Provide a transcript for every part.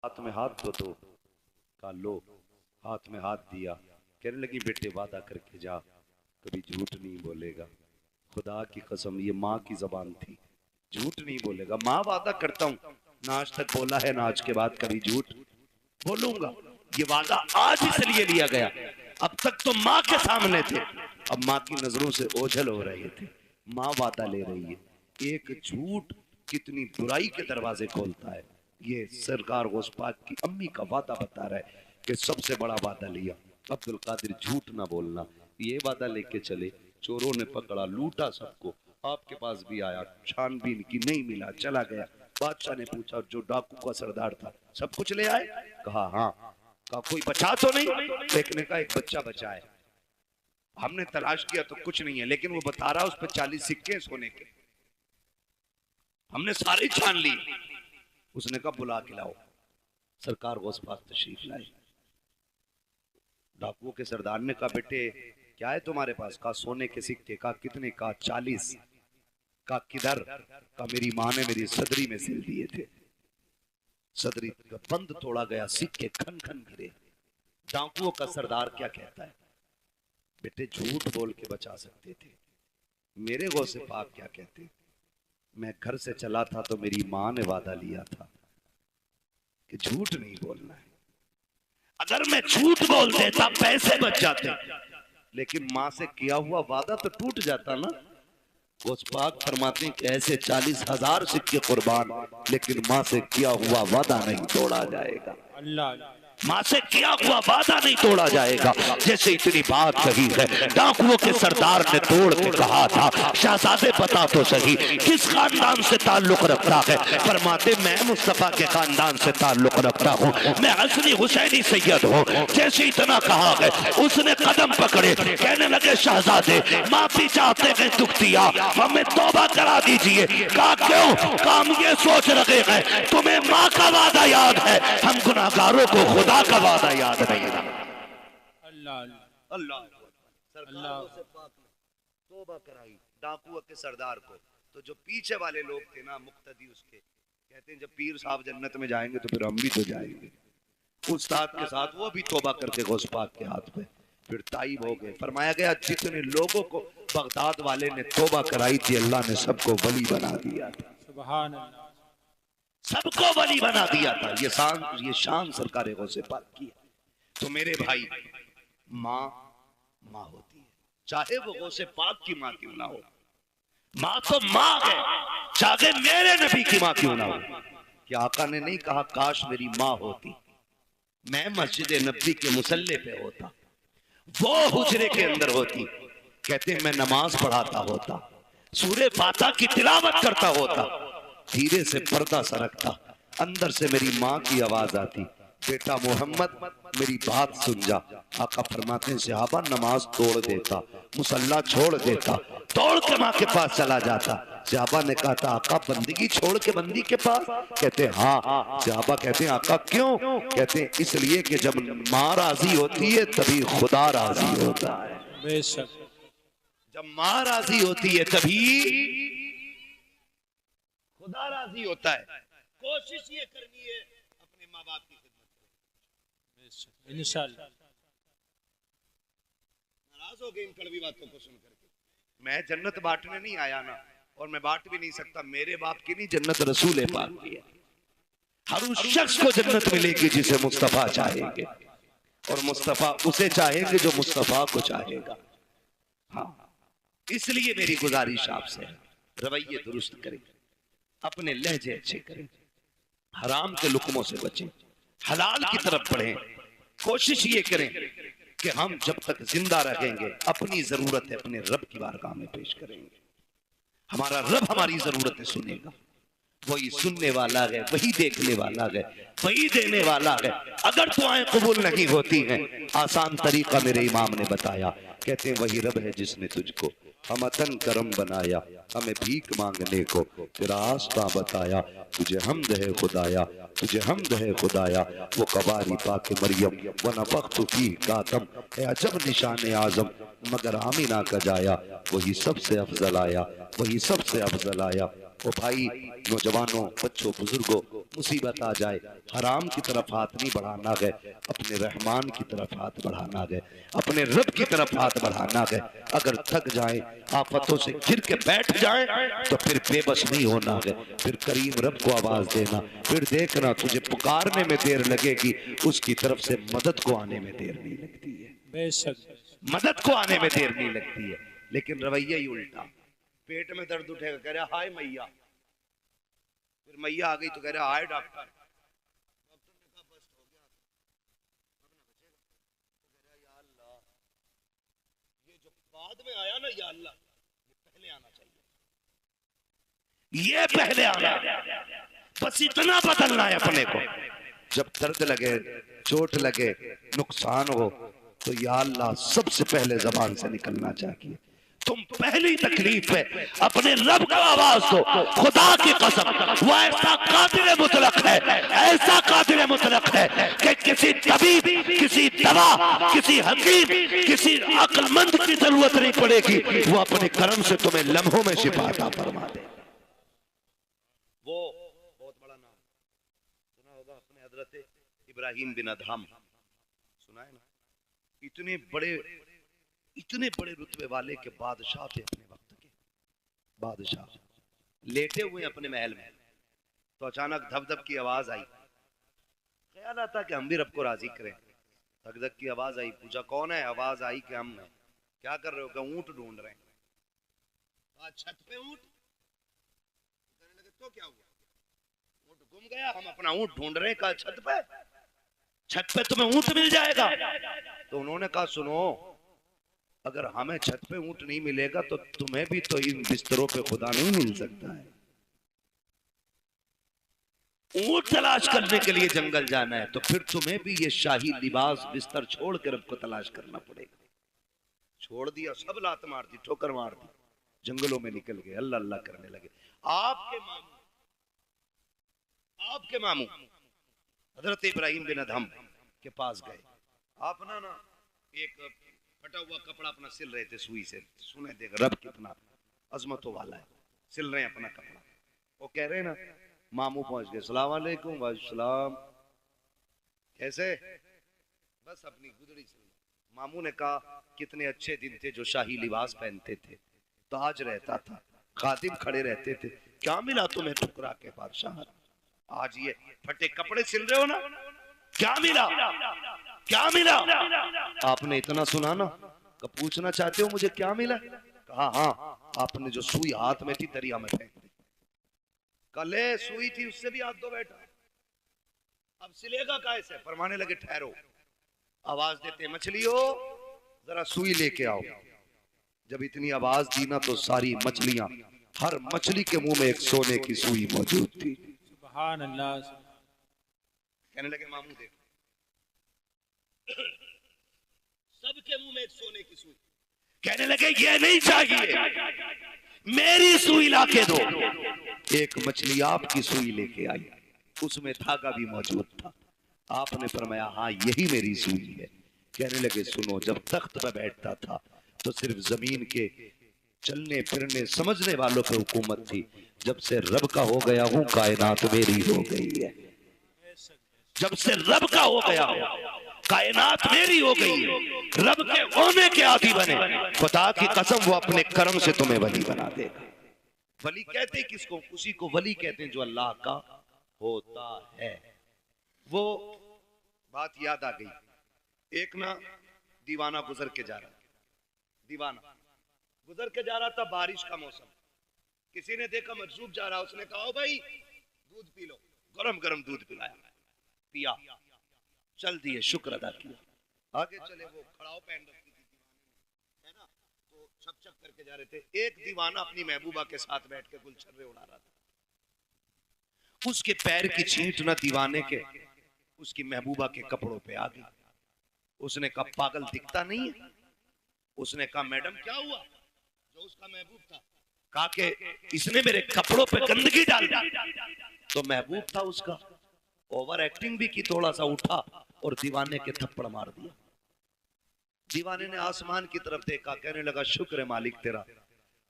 हाथ में हाथ दो का लो, हाथ में हाथ दिया। कहने लगी बेटे वादा करके जा, कभी झूठ नहीं बोलेगा। खुदा की कसम, ये माँ की जबान थी, झूठ नहीं बोलेगा। माँ वादा करता हूँ, ना आज तक बोला है ना आज के बाद कभी झूठ बोलूंगा। ये वादा आज इसलिए लिया गया, अब तक तो माँ के सामने थे, अब माँ की नजरों से ओझल हो रहे थे। माँ वादा ले रही है। एक झूठ कितनी बुराई के दरवाजे खोलता है। ये सरकार गौस पाक की अम्मी का वादा बता रहा है कि सबसे बड़ा वादा लिया अब्दुल कादिर, झूठ ना बोलना। ये वादा लेके चले, चोरों ने पकड़ा, लूटा सबको। आपके पास भी आया, छानबीन की, नहीं मिला, चला गया। बादशाह ने पूछा जो डाकू का सरदार था सब कुछ ले आए? कहा हाँ। कहा कोई बचा तो नहीं? एक ने कहा एक बच्चा बचा है, हमने तलाश किया तो कुछ नहीं है, लेकिन वो बता रहा उस पर 40 सिक्के सोने के, हमने सारे छान ली। उसने कहा बुला के लाओ। सरकार गौस पाक तशरीफ लाए। डाकुओं के सरदार ने कहा बेटे क्या है तुम्हारे पास? कहा सोने के सिक्के। कहा कितने? कहा 40। कहा किधर? कहा मेरी माँ ने मेरी सदरी में सिल दिए थे, सदरी का बंद तोड़ा गया, सिक्के खन खन गिरे। डाकुओं का सरदार क्या कहता है? बेटे झूठ बोल के बचा सकते थे। मेरे गौसे पाक क्या कहते? मैं घर से चला था तो मेरी माँ ने वादा लिया था कि झूठ नहीं बोलना है। अगर मैं झूठ बोल देता पैसे बच जाते, लेकिन माँ से किया हुआ वादा तो टूट जाता ना। गौस पाक फरमाते हैं कि ऐसे 40,000 सिक्के कुर्बान, लेकिन माँ से किया हुआ वादा नहीं तोड़ा जाएगा। अल्लाह, माँ से किया हुआ वादा नहीं तोड़ा जाएगा। जैसे इतनी बात कही है, डाकुओं के सरदार ने तोड़ के कहा था शहजादे बता तो सही किस खानदान से ताल्लुक रखता है? फरमाते मैं मुस्तफा के खानदान से ताल्लुक रखता हूँ, मैं हसनी हुसैनी सैयद हूँ। जैसे इतना कहा है, उसने कदम पकड़े, कहने लगे शहजादे माफी चाहते हैं, दुख दिया, हमें तौबा करा दीजिए। कहा क्यों? काम ये सोच रहे हैं तुम्हें माँ का वादा याद है, हम गुनाहगारों को खुदा का वादा याद नहीं रहा। अल्लाह अल्लाह अल्लाह से पाक तौबा कराई डाकुओं के सरदार को। तो जो पीछे वाले लोग थे ना मुक्तदी उसके, कहते हैं जब पीर साहब जन्नत में जाएंगे तो फिर हम भी तो जाएंगे। उस्ताद के साथ वो भी तौबा करके गौस पाक के हाथ पे फिर ताइब हो गए। फरमाया गया जितने लोगों को बगदाद वाले ने तौबा कराई थी, अल्लाह ने सबको वली बना दिया था। सुभान अल्लाह, सबको वली बना दिया था। ये शान सरकार गौसे पाक की है। तो मेरे भाई माँ माँ होती है, चाहे वो गौसे पाक की माँ क्यों ना हो। माँ तो माँ है, चाहे मेरे नबी की माँ क्यों ना हो। क्या आका ने नहीं कहा काश मेरी माँ होती, मैं मस्जिद नबी के मुसल्ले पे होता, वो हुजरे के अंदर होती। कहते हैं मैं नमाज पढ़ाता होता, सूरे फातिहा की तिलावत करता होता, धीरे से पर्दा सरकता, अंदर से मेरी माँ की आवाज आती बेटा मोहम्मद मेरी बात सुन जा। आका फरमाते हैं सहाबा नमाज तोड़ देता, मुसल्ला छोड़ देता, दौड़ के माँ के पास चला जाता। सहाबा ने कहा था आका बंदगी छोड़ के बंदी के पास? कहते हैं हाँ। सहाबा कहते हैं आका क्यों? कहते हैं इसलिए कि जब माँ राजी होती है तभी खुदा राजी होता है। बेशक जब माँ राजी होती है तभी खुदा राजी होता है। कोशिश ये करनी है अपने माँ बाप की खिदमत करें इंशाअल्लाह। नाराज हो गए इन कड़वी बातों को सुन करके। मैं जन्नत बांटने नहीं आया ना, और मैं बांट भी नहीं सकता। मेरे बाप की नहीं, जन्नत रसूल पाक की है। हर उस शख्स को जन्नत मिलेगी जिसे मुस्तफा चाहेंगे, और मुस्तफा उसे चाहेंगे जो मुस्तफा को चाहेगा। हाँ, इसलिए मेरी गुजारिश आपसे रवैये दुरुस्त करें, अपने लहजे अच्छे करें, हराम के लुकमों से बचें, हलाल की तरफ बढ़ें। कोशिश ये करें कि हम जब तक जिंदा रहेंगे अपनी जरूरतें अपने रब की बारगाह में पेश करेंगे। हमारा रब हमारी जरूरतें सुनेगा, वही सुनने वाला है, वही देखने वाला है, वही देने वाला है। अगर दुआएं कबूल नहीं होती हैं, आसान तरीका मेरे इमाम ने बताया। कहते हैं वही रब है जिसने तुझको हमतन करम बनाया, हमें भीख मांगने को तेरा रास्ता बताया। तुझे हमद है खुदाया, तुझे हमद है खुदाया, वो कबारी पाके मरियम व नफख्तु फीह कातम, है अजब निशान आजम मगर आमिना का जाया, वही सबसे अफजल आया, वही सबसे अफजल आया। ओ भाई, नौजवानों, बच्चों, बुजुर्गों, मुसीबत आ जाए हराम की तरफ हाथ नहीं बढ़ाना है, अपने रहमान की तरफ हाथ बढ़ाना है, अपने रब की तरफ हाथ बढ़ाना है। अगर थक जाए, आफतों से घिर के बैठ जाए तो फिर बेबस नहीं होना है, फिर करीम रब को आवाज देना। फिर देखना तुझे पुकारने में देर लगेगी, उसकी तरफ से मदद को आने में देर नहीं लगती है। बेशक मदद को आने में देर नहीं लगती है। लेकिन रवैया ही उल्टा, पेट में दर्द उठेगा कह रहा हाय मैया, फिर मैया आ गई तो कह रहा हाय डॉक्टर। डॉक्टर ने कहा बस हो गया, अब ना बचेगा। तो कह रहा या अल्लाह, ये जो बाद में आया ना, या अल्लाह ये पहले आना चाहिए, ये पहले आना। बस इतना बदलना है अपने को। जब दर्द लगे, चोट लगे, नुकसान हो, तो या अल्लाह सबसे पहले जबान से निकलना चाहिए। तुम पहली तकलीफ है अपने रब को आवाज दो। खुदा की कसम, वो ऐसा कादिर मुतलक है, ऐसा कादिर मुतलक है कि किसी तबीब, किसी दवा, किसी हकीम, किसी अक्लमंद की जरूरत नहीं पड़ेगी। वो अपने कर्म से तुम्हें लम्हों में शिफा अता फरमा दे। वो बहुत बड़ा नाम सुना होगा, अपने हजरत इब्राहिम बिन अदहम सुना है ना। इतने बड़े रुतबे वाले के बादशाह थे, अपने वक्त के बादशाह। लेटे हुए अपने महल में, तो अचानक धब धब की आवाज आई। ख्याल आता कि हम भी रब को राजी करें। धक धक की आवाज आई, पूछा कौन है? आवाज आई कि हम हैं। क्या कर रहे हो? क्या ऊंट ढूंढ रहे हैं। छत पे ऊंट? कहने लगे तो क्या हुआ? ऊंट गुम गया, हम अपना ऊंट ढूंढ रहे हैं। कहा छत पे तुम्हें ऊंट मिल जाएगा। तो उन्होंने कहा सुनो, अगर हमें छत पे ऊंट नहीं मिलेगा तो तुम्हें भी तो इन बिस्तरों पे खुदा नहीं मिल सकता है। ऊंट तलाश करने के लिए जंगल जाना है, तो फिर तुम्हें भी ये शाही लिबास बिस्तर छोड़ कर रब को तलाश करना पड़ेगा। छोड़ दिया, सब लात मार दी, ठोकर मार दी, जंगलों में निकल गए, अल्लाह अल्लाह करने लगे। आपके मामू हजरत इब्राहिम बिन अदहम के पास गए। आप ना एक फटा हुआ कपड़ा अपना सिल रहे थे सुई से। सुने देख रब कितना अजमतों वाला है, सिल रहे हैं अपना कपड़ा। वो कह रहे हैं ना, मामू पहुंच गए, सलाम वालेकुम। वालेकुम, कैसे? बस अपनी गुदड़ी सिल। मामू ने कहा कितने अच्छे दिन थे जो शाही लिबास पहनते थे, ताज रहता था, खादिम खड़े रहते थे, क्या मिला तुम्हें ठुकरा के बादशाह? आज ये फटे कपड़े सिल रहे हो ना, क्या मिला? क्या मिला? आपने इतना सुना ना, पूछना चाहते हो मुझे क्या मिला? कहा हाँ, आपने जो सुई हाथ में थी दरिया में फेंक दी। कले सुई थी, उससे भी हाथ धो बैठा, अब सिलेगा कैसे? फरमाने लगे ठहरो, आवाज देते मछलियों जरा सुई लेके आओ। जब इतनी आवाज दी ना, तो सारी मछलियां, हर मछली के मुंह में एक सोने की सुई मौजूद थी। सुभान अल्लाह। कहने लगे मामू देखो, सबके मुंह में एक सोने की सुई। कहने लगे ये नहीं चाहिए, मेरी सुई लाके दो। एक मछली आपकी सुई लेके आई, उसमें धागा भी मौजूद था। आपने फरमाया हाँ यही मेरी सुई है। कहने लगे सुनो, जब तख्त पर बैठता था तो सिर्फ जमीन के चलने फिरने समझने वालों पर हुकूमत थी। जब से रब का हो गया हूँ, कायनात मेरी हो गई है। जब से रब का हो गया हूँ, कायनात मेरी हो गई है। रब के होने के आदी बने, खुदा की कसम वो अपने कर्म से तुम्हें वली बना देगा। वली कहते हैं किसको? उसी को वली कहते हैं जो अल्लाह का होता है। वो बात याद आ गई। एक ना दीवाना गुजर के जा रहा, दीवाना गुजर के जा रहा था, बारिश का मौसम। किसी ने देखा मजरूब जा रहा, उसने कहा ओ भाई दूध पी लो। गरम गरम दूध पिलाया, पिया, चल दिए, शुक्र अदा किया। आगे चले, वो खड़ाव पहन रखी थी दीवाने ने, है ना, तो छप छप करके जा रहे थे। एक दीवाना अपनी महबूबा के साथ बैठ के गुलछर्रे उड़ा रहा था। उसके पैर की छींट ना दीवाने के उसकी महबूबा के कपड़ों पे आ गई। उसने कहा पागल दिखता नहीं है? उसने कहा मैडम क्या हुआ? जो उसका महबूब था कहा कि इसने मेरे कपड़ों पे गंदगी डाल दी। तो महबूब था उसका, ओवर एक्टिंग भी की, थोड़ा सा उठा और दीवाने के थप्पड़ मार दिया। दीवाने ने आसमान की तरफ देखा, कहने लगा शुक्र है मालिक तेरा,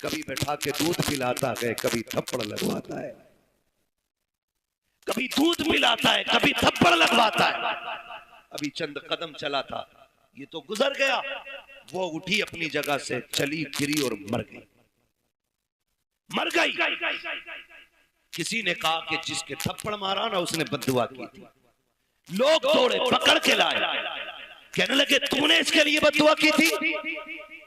कभी बैठा के दूध पिलाता है, कभी थप्पड़ लगवाता है, कभी दूध पिलाता है, कभी थप्पड़ लगवाता है। अभी चंद कदम चला था, ये तो गुजर गया। वो उठी अपनी जगह से, चली फिरी और मर गई, मर गई। किसी ने कहा कि जिसके थप्पड़ मारा ना उसने बद्दुआ की थी। लोग दौड़े, पकड़ के लाए, कहने लगे तूने इसके लिए बद्दुआ की थी?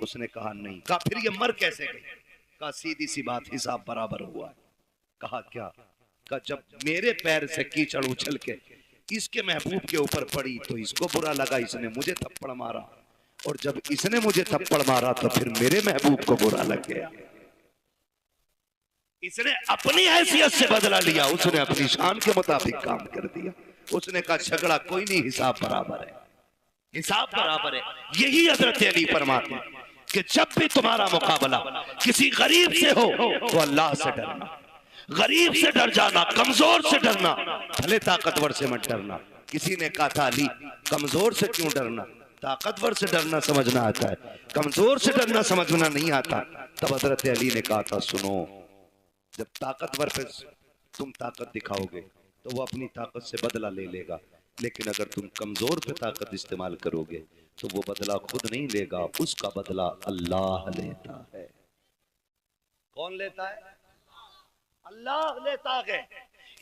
उसने कहा नहीं। कहा फिर ये मर कैसे गई? कहा सीधी सी बात, हिसाब बराबर हुआ। कहा क्या? कहा जब मेरे पैर से कीचड़ उछल के इसके महबूब के ऊपर पड़ी तो इसको बुरा लगा, इसने मुझे थप्पड़ मारा, और जब इसने मुझे थप्पड़ मारा तो फिर मेरे महबूब को बुरा लग गया। इसने अपनी हैसियत से बदला लिया, उसने अपनी शान के मुताबिक काम कर दिया। उसने कहा झगड़ा कोई नहीं, हिसाब बराबर है, हिसाब बराबर है। यही हजरत अली फरमाते हैं कि जब भी तुम्हारा मुकाबला किसी गरीब से हो तो अल्लाह से डरना, गरीब से डर जाना, कमजोर से डरना, भले ताकतवर से मत डरना। किसी ने कहा था अली कमजोर से क्यों डरना? ताकतवर से डरना समझना आता है, कमजोर से डरना समझना नहीं आता। तब हजरत अली ने कहा था सुनो, जब ताकतवर पे तुम ताकत दिखाओगे तो वो अपनी ताकत से बदला ले लेगा, लेकिन अगर तुम कमजोर पे ताकत इस्तेमाल करोगे तो वो बदला खुद नहीं लेगा, उसका बदला अल्लाह लेता है। कौन लेता है? अल्लाह लेता है।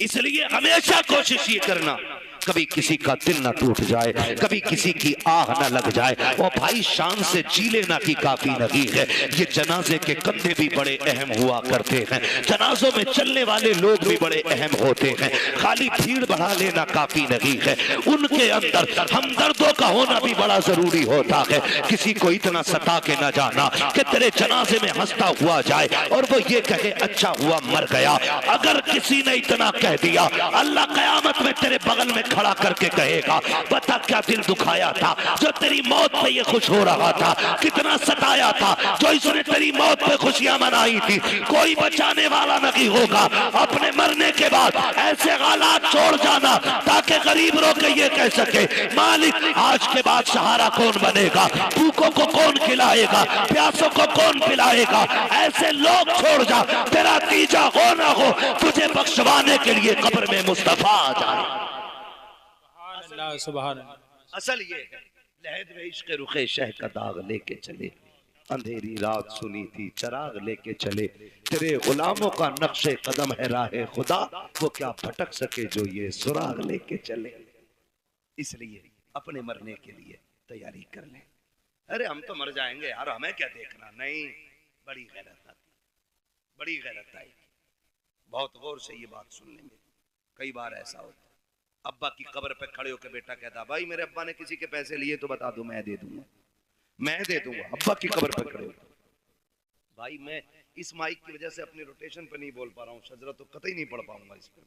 इसलिए हमेशा कोशिश ये करना कभी किसी का दिल ना टूट जाए, कभी किसी की आह ना लग जाए। और भाई शान से जी लेना की काफी नहीं है। ये जनाजे के कंधे भी बड़े अहम हुआ करते हैं, जनाजों में चलने वाले लोग भी बड़े अहम होते हैं। खाली भीड़ बढ़ा लेना काफी नहीं है, उनके अंदर हमदर्दों का होना भी बड़ा जरूरी होता है। किसी को इतना सता के ना जाना कि तेरे जनाजे में हंसता हुआ जाए और वो ये कहे अच्छा हुआ मर गया। अगर किसी ने इतना कह दिया, अल्लाह कयामत में तेरे बगल में खड़ा करके कहेगा बता क्या दिल दुखाया था जो तेरी मौत पे ये खुश हो रहा था, कितना सताया था जो इसने तेरी मौत पे खुशियां मनाई थी। कोई बचाने वाला नहीं होगा। अपने मरने के बाद ऐसे हालात छोड़ जाना ताकि गरीब रो के ये कह सके मालिक आज के बाद सहारा कौन बनेगा, भूखों को कौन खिलाएगा, प्यासों को कौन पिलाएगा। ऐसे लोग छोड़ जा, तेरा तीजा हो ना हो तुझे बख्शवाने के लिए कब्र में मुस्तफा आ जाए। सुभान असल ये है लहद में इश्क रुखे शह का दाग लेके चले, अंधेरी रात सुनी थी चराग लेके चले। तेरे गुलामों का नक्शे कदम है राहे खुदा, वो क्या भटक सके जो ये सुराग लेके चले। इसलिए अपने मरने के लिए तैयारी कर ले। अरे हम तो मर जाएंगे यार, हमें क्या देखना। नहीं, बड़ी गैरत आती, बड़ी गैरत आई। बहुत गौर से ये बात सुन लेंगे। कई बार ऐसा होता है अब्बा की कब्र पे खड़े होकर बेटा कहता भाई मेरे अब्बा ने किसी के पैसे लिए तो बता दो, मैं दे दूंगा, मैं दे दूंगा। अब्बा की कब्र पे खड़े होकर भाई मैं इस माइक की वजह से अपनी रोटेशन पे नहीं बोल पा रहा हूँ, शजरा तो कतई नहीं पढ़ पाऊंगा इस पर,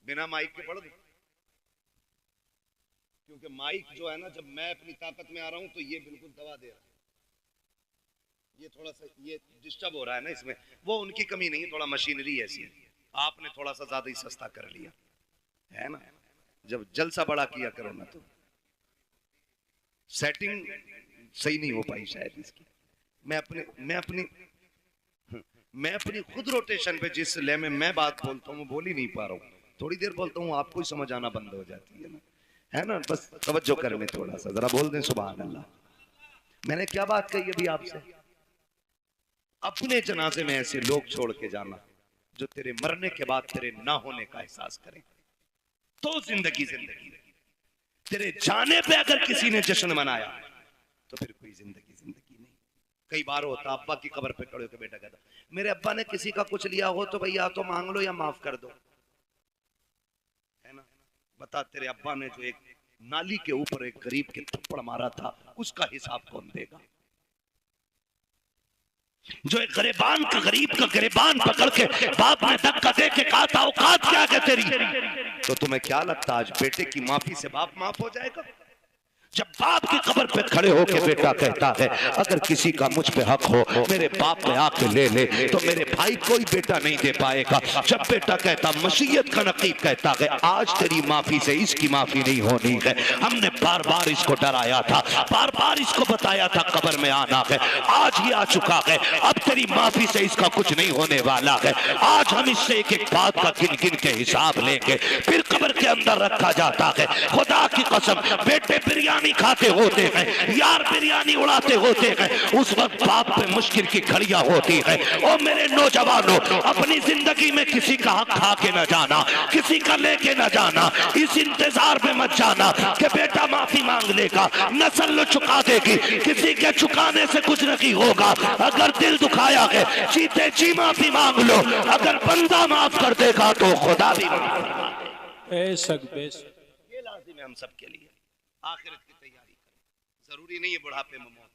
बिना माइक के पढ़ दूं। क्योंकि माइक जो है ना, जब मैं अपनी ताकत में आ रहा हूं तो ये बिल्कुल दबा दे रहा है, ये थोड़ा सा ये डिस्टर्ब हो रहा है ना इसमें। वो उनकी कमी नहीं, थोड़ा मशीनरी ऐसी है, आपने थोड़ा सा ज्यादा ही सस्ता कर लिया है ना। जब जलसा बड़ा किया करो ना तो सेटिंग सही नहीं हो पाई शायद इसकी। मैं अपनी खुद रोटेशन पे जिस लय में मैं बात बोलता हूँ बोल ही नहीं पा रहा हूँ। थोड़ी देर बोलता हूँ आपको ही समझ आना बंद हो जाती है ना। बस तवज्जो करने थोड़ा सा, जरा बोल दें सुभान अल्लाह। मैंने क्या बात कही अभी आपसे? अपने जनाजे में ऐसे लोग छोड़ के जाना जो तेरे मरने के बाद तेरे ना होने का एहसास करें, तो जिंदगी जिंदगी रही। तेरे जाने पे अगर किसी ने जश्न मनाया तो फिर कोई जिंदगी जिंदगी नहीं। कई बार होता अब्बा की कब्र पे खड़े होकर बेटा कहता मेरे अब्बा ने किसी का कुछ लिया हो तो भैया तो मांग लो या माफ कर दो, है ना। बता तेरे अब्बा ने जो एक नाली के ऊपर एक गरीब के थप्पड़ मारा था उसका हिसाब कौन देगा? जो एक गरीबान का गरीब का गरीबान पकड़ के बाप ने धक्का दे के कहा था औकात क्या है तेरी, तो तुम्हें क्या लगता आज बेटे की माफी से बाप माफ हो जाएगा? जब बाप की कब्र पे खड़े होके बेटा कहता है अगर किसी का मुझ पे हक हो मेरे बाप पे आके ले ले, तो मेरे भाई कोई बेटा नहीं दे पाएगा। जब बेटा कहता, मसीयत का नकीब कहता है आज तेरी माफी से इसकी माफी नहीं होनी है, हमने बार बार इसको डराया था, बार बार इसको बताया था कब्र में आना है, आज ही आ चुका है, अब तेरी माफी से इसका कुछ नहीं होने वाला है। आज हम इससे एक एक बात का गिन गिन के हिसाब लेंगे। फिर कब्र के अंदर रखा जाता है। खुदा की कसम, बेटे बिरयानी खाते होते हैं, यार बिरयानी उड़ाते होते हैं, उस वक्त बाप पे मुश्किल की घड़ियां होती है। और मेरे नौजवानों, अपनी जिंदगी में किसी का हक खा के न जाना, किसी का लेके न जाना, इस इंतजार में मत जाना कि बेटा माफी मांग लेगा, नस्ल चुका देगी, किसी के चुकाने से कुछ नहीं होगा। अगर दिल दुखाया है जीते जी माफी मांग लो, अगर बंदा माफ कर देगा तो खुदा भी माफ। बेशक ये लाजिम है हम सब के लिए। आखिरत की तैयारी करें, जरूरी नहीं है बुढ़ापे में मौत।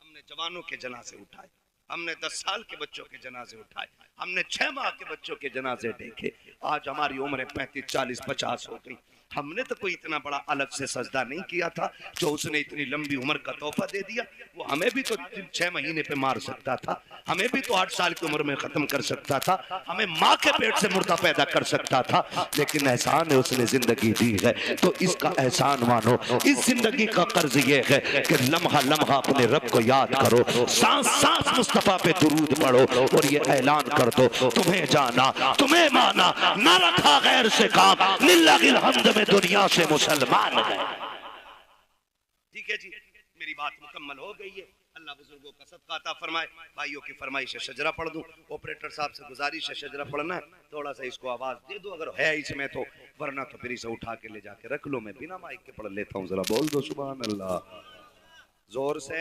हमने जवानों के जनाजे उठाए, हमने 10 साल के बच्चों के जनाजे उठाए, हमने 6 माह के बच्चों के जनाजे देखे। आज हमारी उम्र 35, 40, 50 हो गई। हमने तो कोई इतना बड़ा अलग से सजदा नहीं किया था जो उसने इतनी लंबी उम्र का तोहफा दे दिया। वो हमें भी तो 6 महीने पे मार सकता था, हमें भी तो 8 साल की उम्र में खत्म कर सकता था, हमें माँ के पेट से मुर्दा पैदा कर सकता था। लेकिन एहसान है उसने जिंदगी दी है, तो इसका एहसान मानो। इस जिंदगी का कर्ज ये है कि लम्हा लम्हा अपने रब को याद करो, सांस सांस मुस्तफा पे दुरूद पढ़ो और ये ऐलान कर दो तुम्हें जाना, तुम्हें माना, न रखा गैर से काम, लिल्लाहिल हम्द में दुनिया से मुसलमान है। ठीक है जी, मेरी बात मुकम्मल हो गई है। अल्लाह बुजुर्गों का सदका अता फरमाए। भाइयों की फरमाइश है शजरा पढ़ दूं, ऑपरेटर साहब से गुजारिश है शजरा पढ़ना है, थोड़ा सा इसको आवाज दे दो अगर है इसमें तो, वरना तो फिर इसे उठा के ले जाके रख लो। मैं बिना माइक के पढ़ लेता हूँ, जरा बोल दो सुभान अल्लाह जोर से।